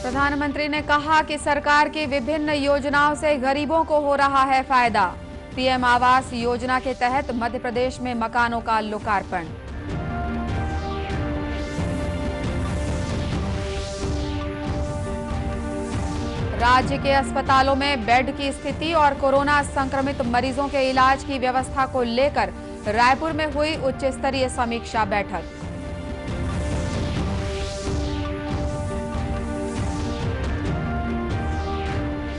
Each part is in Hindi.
प्रधानमंत्री ने कहा कि सरकार की विभिन्न योजनाओं से गरीबों को हो रहा है फायदा। पीएम आवास योजना के तहत मध्य प्रदेश में मकानों का लोकार्पण। राज्य के अस्पतालों में बेड की स्थिति और कोरोना संक्रमित मरीजों के इलाज की व्यवस्था को लेकर रायपुर में हुई उच्च स्तरीय समीक्षा बैठक।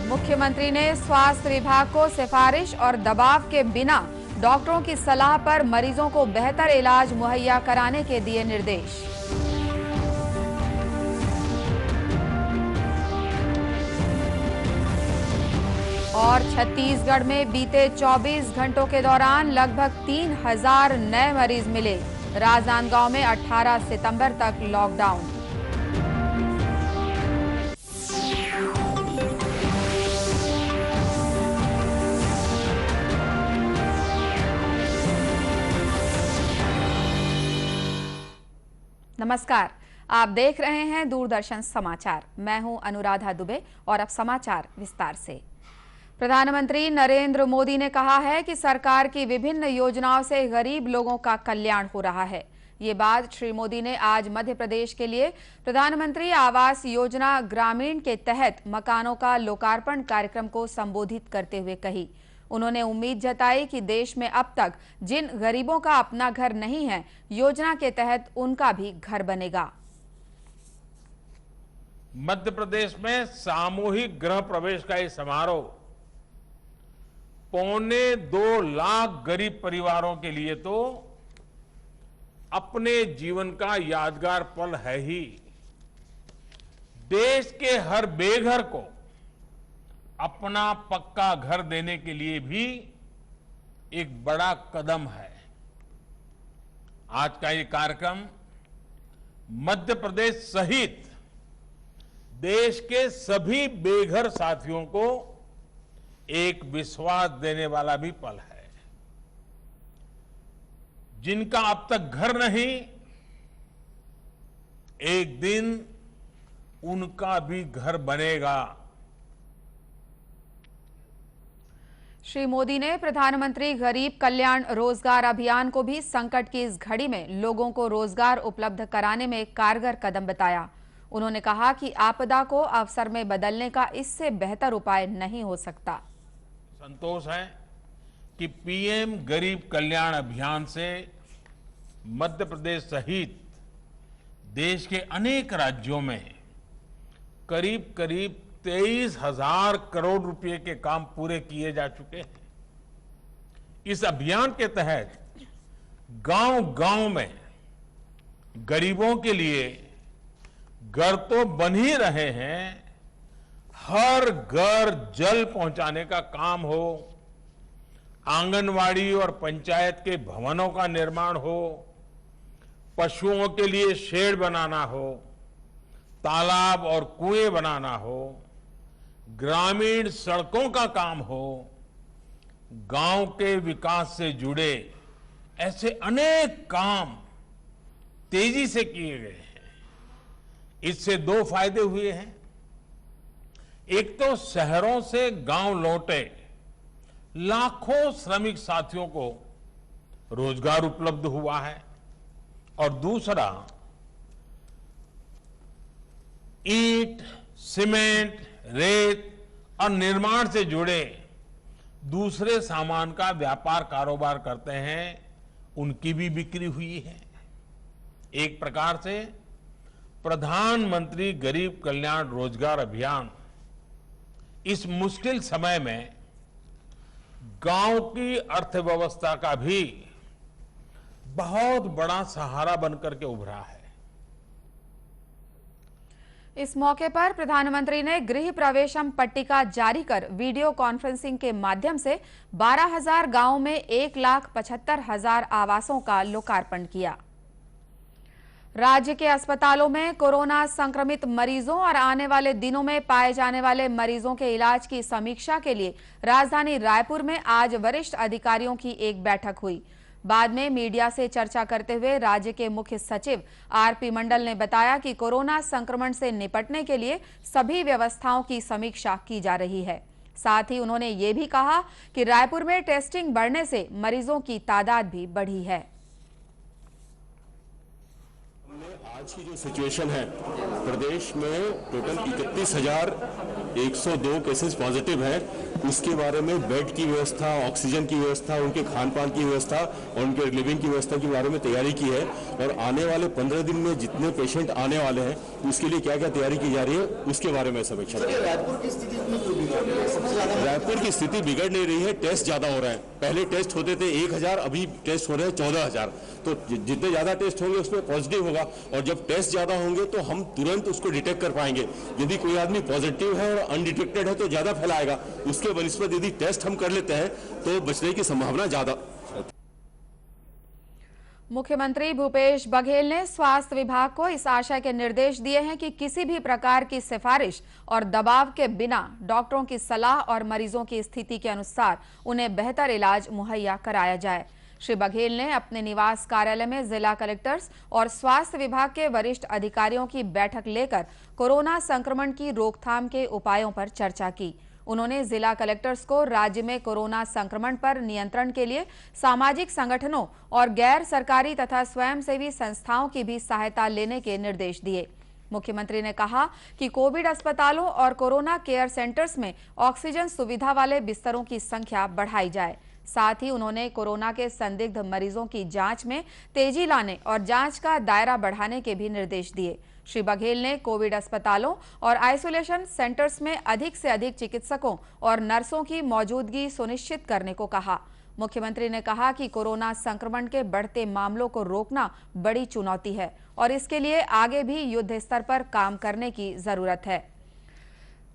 मुख्यमंत्री ने स्वास्थ्य विभाग को सिफारिश और दबाव के बिना डॉक्टरों की सलाह पर मरीजों को बेहतर इलाज मुहैया कराने के दिए निर्देश। और छत्तीसगढ़ में बीते 24 घंटों के दौरान लगभग 3000 नए मरीज मिले। राजनांदगांव में 18 सितंबर तक लॉकडाउन। नमस्कार, आप देख रहे हैं दूरदर्शन समाचार। मैं हूं अनुराधा दुबे और अब समाचार विस्तार से। प्रधानमंत्री नरेंद्र मोदी ने कहा है कि सरकार की विभिन्न योजनाओं से गरीब लोगों का कल्याण हो रहा है। ये बात श्री मोदी ने आज मध्य प्रदेश के लिए प्रधानमंत्री आवास योजना ग्रामीण के तहत मकानों का लोकार्पण कार्यक्रम को संबोधित करते हुए कही। उन्होंने उम्मीद जताई कि देश में अब तक जिन गरीबों का अपना घर नहीं है, योजना के तहत उनका भी घर बनेगा। मध्य प्रदेश में सामूहिक गृह प्रवेश का ये समारोह 2.25 लाख गरीब परिवारों के लिए तो अपने जीवन का यादगार पल है ही। देश के हर बेघर को अपना पक्का घर देने के लिए भी एक बड़ा कदम है। आज का ये कार्यक्रम मध्य प्रदेश सहित देश के सभी बेघर साथियों को एक विश्वास देने वाला भी पल है। जिनका अब तक घर नहीं, एक दिन उनका भी घर बनेगा। श्री मोदी ने प्रधानमंत्री गरीब कल्याण रोजगार अभियान को भी संकट की इस घड़ी में लोगों को रोजगार उपलब्ध कराने में कारगर कदम बताया। उन्होंने कहा कि आपदा को अवसर में बदलने का इससे बेहतर उपाय नहीं हो सकता। संतोष है कि पीएम गरीब कल्याण अभियान से मध्य प्रदेश सहित देश के अनेक राज्यों में करीब 23,000 करोड़ रुपए के काम पूरे किए जा चुके हैं। इस अभियान के तहत गांव-गांव में गरीबों के लिए घर तो बन ही रहे हैं, हर घर जल पहुंचाने का काम हो, आंगनवाड़ी और पंचायत के भवनों का निर्माण हो, पशुओं के लिए शेड बनाना हो, तालाब और कुएं बनाना हो, ग्रामीण सड़कों का काम हो, गांव के विकास से जुड़े ऐसे अनेक काम तेजी से किए गए हैं। इससे 2 फायदे हुए हैं। एक तो शहरों से गांव लौटे लाखों श्रमिक साथियों को रोजगार उपलब्ध हुआ है, और दूसरा ईंट, सीमेंट, रेत और निर्माण से जुड़े दूसरे सामान का व्यापार कारोबार करते हैं, उनकी भी बिक्री हुई है। एक प्रकार से प्रधानमंत्री गरीब कल्याण रोजगार अभियान इस मुश्किल समय में गांव की अर्थव्यवस्था का भी बहुत बड़ा सहारा बनकर के उभरा है। इस मौके पर प्रधानमंत्री ने गृह प्रवेशम पट्टिका जारी कर वीडियो कॉन्फ्रेंसिंग के माध्यम से 12,000 गांवों में 1,75,000 आवासों का लोकार्पण किया। राज्य के अस्पतालों में कोरोना संक्रमित मरीजों और आने वाले दिनों में पाए जाने वाले मरीजों के इलाज की समीक्षा के लिए राजधानी रायपुर में आज वरिष्ठ अधिकारियों की एक बैठक हुई। बाद में मीडिया से चर्चा करते हुए राज्य के मुख्य सचिव आरपी मंडल ने बताया कि कोरोना संक्रमण से निपटने के लिए सभी व्यवस्थाओं की समीक्षा की जा रही है। साथ ही उन्होंने ये भी कहा कि रायपुर में टेस्टिंग बढ़ने से मरीजों की तादाद भी बढ़ी है। आज की जो सिचुएशन है, प्रदेश में टोटल 31,102 केसेस पॉजिटिव हैं। उसके बारे में बेड की व्यवस्था, ऑक्सीजन की व्यवस्था, उनके खान पान की व्यवस्था और उनके लिविंग की व्यवस्था के बारे में तैयारी की है। और आने वाले 15 दिन में जितने पेशेंट आने वाले हैं उसके लिए क्या क्या तैयारी की जा रही है उसके बारे में समीक्षा। रायपुर की स्थिति रायपुर की स्थिति बिगड़ नहीं रही है, टेस्ट ज्यादा हो रहे हैं। पहले टेस्ट होते थे 1,000, अभी टेस्ट हो रहे हैं 14,000। तो जितने ज्यादा टेस्ट होंगे उसमें पॉजिटिव होगा और जब टेस्ट ज्यादा होंगे तो हम तुरंत उसको डिटेक्ट कर पाएंगे। यदि कोई आदमी पॉजिटिव है और अनडिटेक्टेड है तो ज्यादा फैलाएगा। उसके बनिस्बत यदि टेस्ट हम कर लेते हैं तो बचने की संभावना ज्यादा। मुख्यमंत्री भूपेश बघेल ने स्वास्थ्य विभाग को इस आशय के निर्देश दिए हैं कि किसी भी प्रकार की सिफारिश और दबाव के बिना डॉक्टरों की सलाह और मरीजों की स्थिति के अनुसार उन्हें बेहतर इलाज मुहैया कराया जाए। श्री बघेल ने अपने निवास कार्यालय में जिला कलेक्टर्स और स्वास्थ्य विभाग के वरिष्ठ अधिकारियों की बैठक लेकर कोरोना संक्रमण की रोकथाम के उपायों पर चर्चा की। उन्होंने जिला कलेक्टर्स को राज्य में कोरोना संक्रमण पर नियंत्रण के लिए सामाजिक संगठनों और गैर सरकारी तथा स्वयंसेवी संस्थाओं की भी सहायता लेने के निर्देश दिए। मुख्यमंत्री ने कहा कि कोविड अस्पतालों और कोरोना केयर सेंटर्स में ऑक्सीजन सुविधा वाले बिस्तरों की संख्या बढ़ाई जाए। साथ ही उन्होंने कोरोना के संदिग्ध मरीजों की जांच में तेजी लाने और जांच का दायरा बढ़ाने के भी निर्देश दिए। श्री बघेल ने कोविड अस्पतालों और आइसोलेशन सेंटर्स में अधिक से अधिक चिकित्सकों और नर्सों की मौजूदगी सुनिश्चित करने को कहा। मुख्यमंत्री ने कहा कि कोरोना संक्रमण के बढ़ते मामलों को रोकना बड़ी चुनौती है और इसके लिए आगे भी युद्ध स्तर पर काम करने की जरूरत है।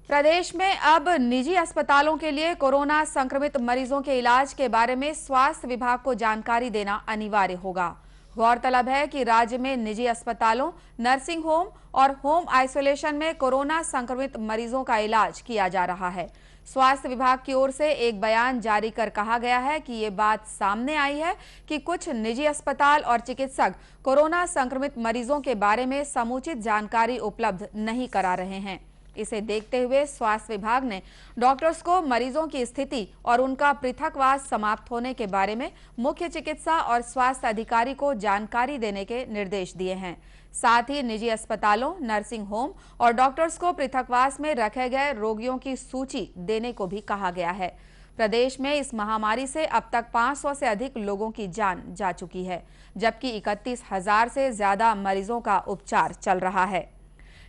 प्रदेश में अब निजी अस्पतालों के लिए कोरोना संक्रमित मरीजों के इलाज के बारे में स्वास्थ्य विभाग को जानकारी देना अनिवार्य होगा। गौरतलब है कि राज्य में निजी अस्पतालों, नर्सिंग होम और होम आइसोलेशन में कोरोना संक्रमित मरीजों का इलाज किया जा रहा है। स्वास्थ्य विभाग की ओर से एक बयान जारी कर कहा गया है कि ये बात सामने आई है कि कुछ निजी अस्पताल और चिकित्सक कोरोना संक्रमित मरीजों के बारे में समुचित जानकारी उपलब्ध नहीं करा रहे हैं। इसे देखते हुए स्वास्थ्य विभाग ने डॉक्टर्स को मरीजों की स्थिति और उनका पृथकवास समाप्त होने के बारे में मुख्य चिकित्सा और स्वास्थ्य अधिकारी को जानकारी देने के निर्देश दिए हैं। साथ ही निजी अस्पतालों, नर्सिंग होम और डॉक्टर्स को पृथकवास में रखे गए रोगियों की सूची देने को भी कहा गया है। प्रदेश में इस महामारी से अब तक 500 से अधिक लोगों की जान जा चुकी है, जबकि 31,000 से ज्यादा मरीजों का उपचार चल रहा है।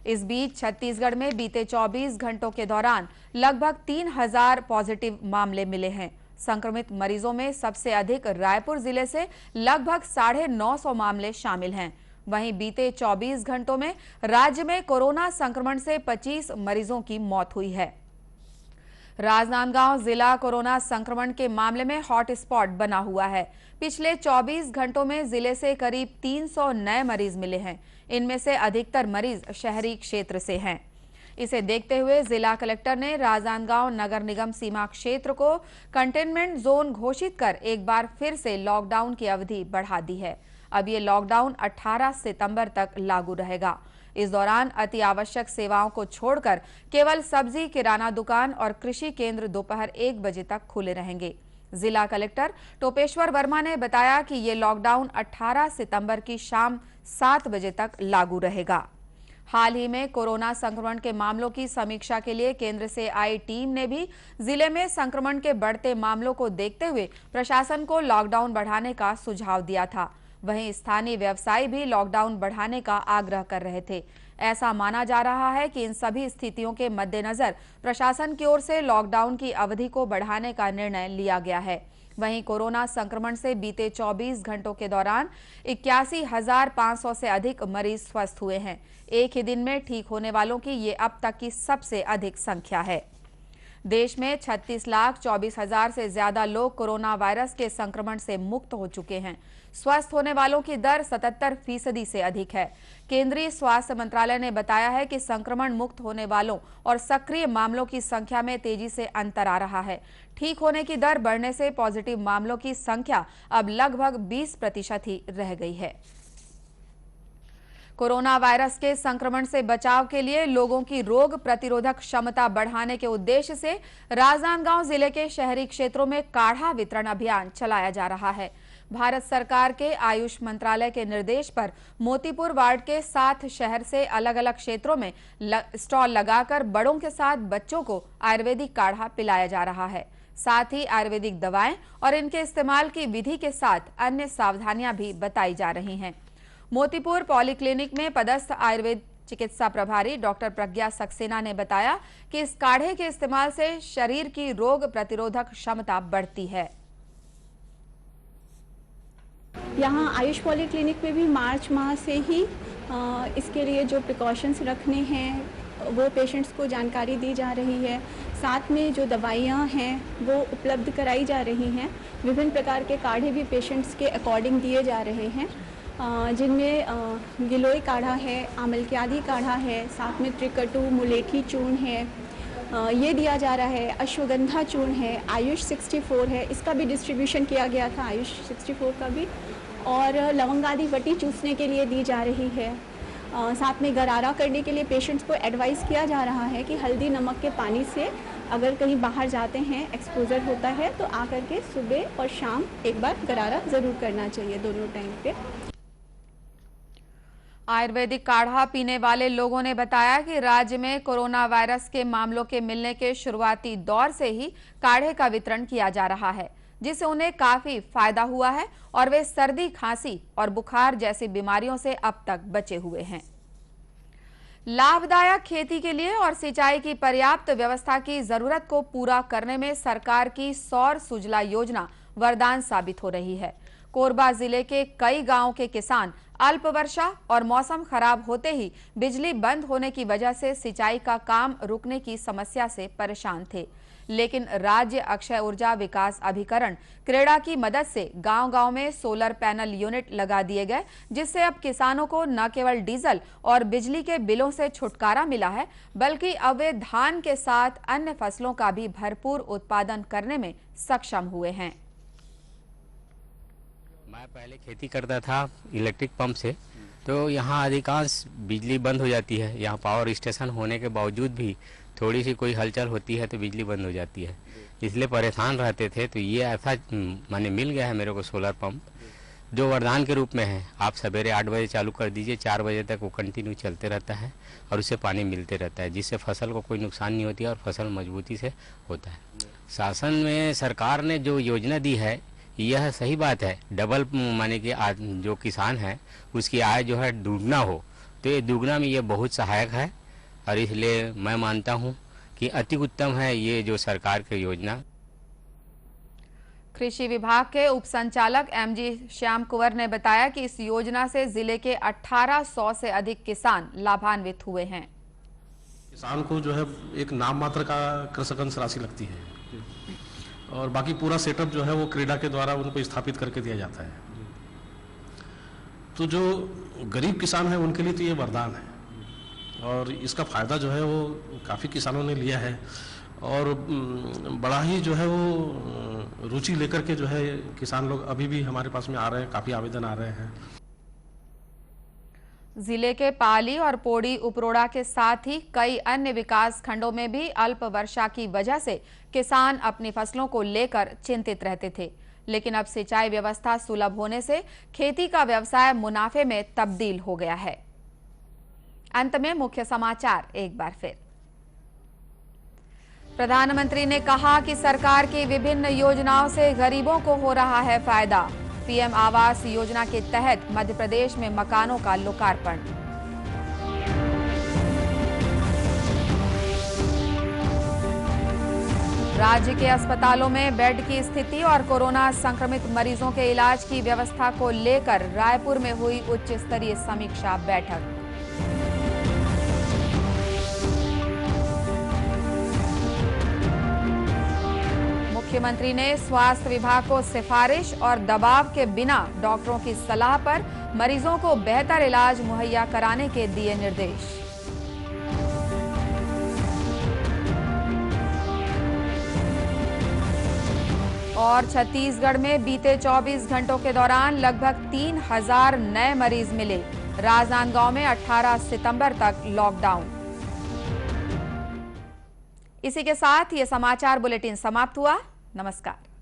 इस बीच छत्तीसगढ़ में बीते 24 घंटों के दौरान लगभग 3,000 पॉजिटिव मामले मिले हैं। संक्रमित मरीजों में सबसे अधिक रायपुर जिले से लगभग 950 मामले शामिल हैं। वहीं बीते 24 घंटों में राज्य में कोरोना संक्रमण से 25 मरीजों की मौत हुई है। राजनांदगांव जिला कोरोना संक्रमण के मामले में हॉट स्पॉट बना हुआ है। पिछले 24 घंटों में जिले से करीब 300 नए मरीज मिले हैं। इनमें से अधिकतर मरीज शहरी क्षेत्र से हैं। इसे देखते हुए जिला कलेक्टर ने राजनांदगांव नगर निगम सीमा क्षेत्र को कंटेनमेंट जोन घोषित कर एक बार फिर से लॉकडाउन की अवधि बढ़ा दी है। अब ये लॉकडाउन 18 सितंबर तक लागू रहेगा। इस दौरान अति आवश्यक सेवाओं को छोड़कर केवल सब्जी, किराना दुकान और कृषि केंद्र दोपहर 1 बजे तक खुले रहेंगे। जिला कलेक्टर टोपेश्वर वर्मा ने बताया कि ये लॉकडाउन 18 सितंबर की शाम 7 बजे तक लागू रहेगा। हाल ही में कोरोना संक्रमण के मामलों की समीक्षा के लिए केंद्र से आई टीम ने भी जिले में संक्रमण के बढ़ते मामलों को देखते हुए प्रशासन को लॉकडाउन बढ़ाने का सुझाव दिया था। वहीं स्थानीय व्यवसायी भी लॉकडाउन बढ़ाने का आग्रह कर रहे थे। ऐसा माना जा रहा है कि इन सभी स्थितियों के मद्देनजर प्रशासन की ओर से लॉकडाउन की अवधि को बढ़ाने का निर्णय लिया गया है। वहीं कोरोना संक्रमण से बीते 24 घंटों के दौरान 81,500 से अधिक मरीज स्वस्थ हुए हैं। एक ही दिन में ठीक होने वालों की ये अब तक की सबसे अधिक संख्या है। देश में 36,24,000 से ज्यादा लोग कोरोना वायरस के संक्रमण से मुक्त हो चुके हैं। स्वस्थ होने वालों की दर 77% से अधिक है। केंद्रीय स्वास्थ्य मंत्रालय ने बताया है कि संक्रमण मुक्त होने वालों और सक्रिय मामलों की संख्या में तेजी से अंतर आ रहा है। ठीक होने की दर बढ़ने से पॉजिटिव मामलों की संख्या अब लगभग 20% ही रह गई है। कोरोना वायरस के संक्रमण से बचाव के लिए लोगों की रोग प्रतिरोधक क्षमता बढ़ाने के उद्देश्य से राजनांदगांव जिले के शहरी क्षेत्रों में काढ़ा वितरण अभियान चलाया जा रहा है। भारत सरकार के आयुष मंत्रालय के निर्देश पर मोतीपुर वार्ड के 7 शहर से अलग अलग क्षेत्रों में स्टॉल लगाकर बड़ों के साथ बच्चों को आयुर्वेदिक काढ़ा पिलाया जा रहा है। साथ ही आयुर्वेदिक दवाएं और इनके इस्तेमाल की विधि के साथ अन्य सावधानियां भी बताई जा रही हैं। मोतीपुर पॉलीक्लिनिक में पदस्थ आयुर्वेद चिकित्सा प्रभारी डॉक्टर प्रज्ञा सक्सेना ने बताया कि इस काढ़े के इस्तेमाल से शरीर की रोग प्रतिरोधक क्षमता बढ़ती है। यहाँ आयुष पॉलीक्लिनिक में भी मार्च माह से ही इसके लिए जो प्रिकॉशंस रखने हैं वो पेशेंट्स को जानकारी दी जा रही है। साथ में जो दवाइयाँ हैं वो उपलब्ध कराई जा रही हैं। विभिन्न प्रकार के काढ़े भी पेशेंट्स के अकॉर्डिंग दिए जा रहे हैं, जिनमें गिलोय काढ़ा है, आमलक्यादी काढ़ा है, साथ में त्रिकटु मुलेठी चूर्ण है, ये दिया जा रहा है। अश्वगंधा चूर्ण है, आयुष 64 है, इसका भी डिस्ट्रीब्यूशन किया गया था, आयुष 64 का भी। और लवंगादी वटी चूसने के लिए दी जा रही है। साथ में गरारा करने के लिए पेशेंट्स को एडवाइस किया जा रहा है कि हल्दी नमक के पानी से अगर कहीं बाहर जाते हैं, एक्सपोजर होता है, तो आकर के सुबह और शाम एक बार गरारा ज़रूर करना चाहिए, दोनों टाइम पे। आयुर्वेदिक काढ़ा पीने वाले लोगों ने बताया कि राज्य में कोरोना वायरस के मामलों के मिलने के शुरुआती दौर से ही काढ़े का वितरण किया जा रहा है, जिससे उन्हें काफी फायदा हुआ है और वे सर्दी, खांसी और बुखार जैसी बीमारियों से अब तक बचे हुए हैं। लाभदायक खेती के लिए और सिंचाई की पर्याप्त व्यवस्था की जरूरत को पूरा करने में सरकार की सौर सुजला योजना वरदान साबित हो रही है। कोरबा जिले के कई गांवों के किसान अल्प वर्षा और मौसम खराब होते ही बिजली बंद होने की वजह से सिंचाई का काम रुकने की समस्या से परेशान थे, लेकिन राज्य अक्षय ऊर्जा विकास अभिकरण क्रेडा की मदद से गांव-गांव में सोलर पैनल यूनिट लगा दिए गए, जिससे अब किसानों को न केवल डीजल और बिजली के बिलों से छुटकारा मिला है, बल्कि अब वे धान के साथ अन्य फसलों का भी भरपूर उत्पादन करने में सक्षम हुए हैं। मैं पहले खेती करता था इलेक्ट्रिक पंप से, तो यहाँ अधिकांश बिजली बंद हो जाती है। यहाँ पावर स्टेशन होने के बावजूद भी थोड़ी सी कोई हलचल होती है तो बिजली बंद हो जाती है, इसलिए परेशान रहते थे। तो ये ऐसा माने मिल गया है मेरे को सोलर पंप, जो वरदान के रूप में है। आप सवेरे 8 बजे चालू कर दीजिए, 4 बजे तक वो कंटिन्यू चलते रहता है और उससे पानी मिलते रहता है, जिससे फसल को कोई नुकसान नहीं होती है और फसल मजबूती से होता है। शासन में सरकार ने जो योजना दी है यह सही बात है। डबल माने कि जो किसान है उसकी आय जो है दुगना हो, तो ये दुगना में ये बहुत सहायक है और इसलिए मैं मानता हूँ कि अति उत्तम है ये जो सरकार की योजना। कृषि विभाग के उप संचालक एमजी श्याम कुंवर ने बताया कि इस योजना से जिले के 1800 से अधिक किसान लाभान्वित हुए हैं। किसान को जो है एक नाम मात्र का कृषक अंश राशि लगती है और बाकी पूरा सेटअप जो है वो क्रेडा के द्वारा उनको स्थापित करके दिया जाता है। तो जो गरीब किसान है उनके लिए तो ये वरदान है और इसका फायदा जो है वो काफ़ी किसानों ने लिया है और बड़ा ही जो है वो रुचि लेकर के जो है किसान लोग अभी भी हमारे पास में आ रहे हैं, काफ़ी आवेदन आ रहे हैं। जिले के पाली और पोड़ी उपरोड़ा के साथ ही कई अन्य विकास खंडों में भी अल्प वर्षा की वजह से किसान अपनी फसलों को लेकर चिंतित रहते थे, लेकिन अब सिंचाई व्यवस्था सुलभ होने से खेती का व्यवसाय मुनाफे में तब्दील हो गया है। अंत में मुख्य समाचार एक बार फिर। प्रधानमंत्री ने कहा कि सरकार की विभिन्न योजनाओं से गरीबों को हो रहा है फायदा। पीएम आवास योजना के तहत मध्य प्रदेश में मकानों का लोकार्पण। राज्य के अस्पतालों में बेड की स्थिति और कोरोना संक्रमित मरीजों के इलाज की व्यवस्था को लेकर रायपुर में हुई उच्च स्तरीय समीक्षा बैठक। मुख्यमंत्री ने स्वास्थ्य विभाग को सिफारिश और दबाव के बिना डॉक्टरों की सलाह पर मरीजों को बेहतर इलाज मुहैया कराने के दिए निर्देश। और छत्तीसगढ़ में बीते 24 घंटों के दौरान लगभग 3000 नए मरीज मिले। राजनांदगांव में 18 सितंबर तक लॉकडाउन। इसी के साथ ये समाचार बुलेटिन समाप्त हुआ। नमस्कार।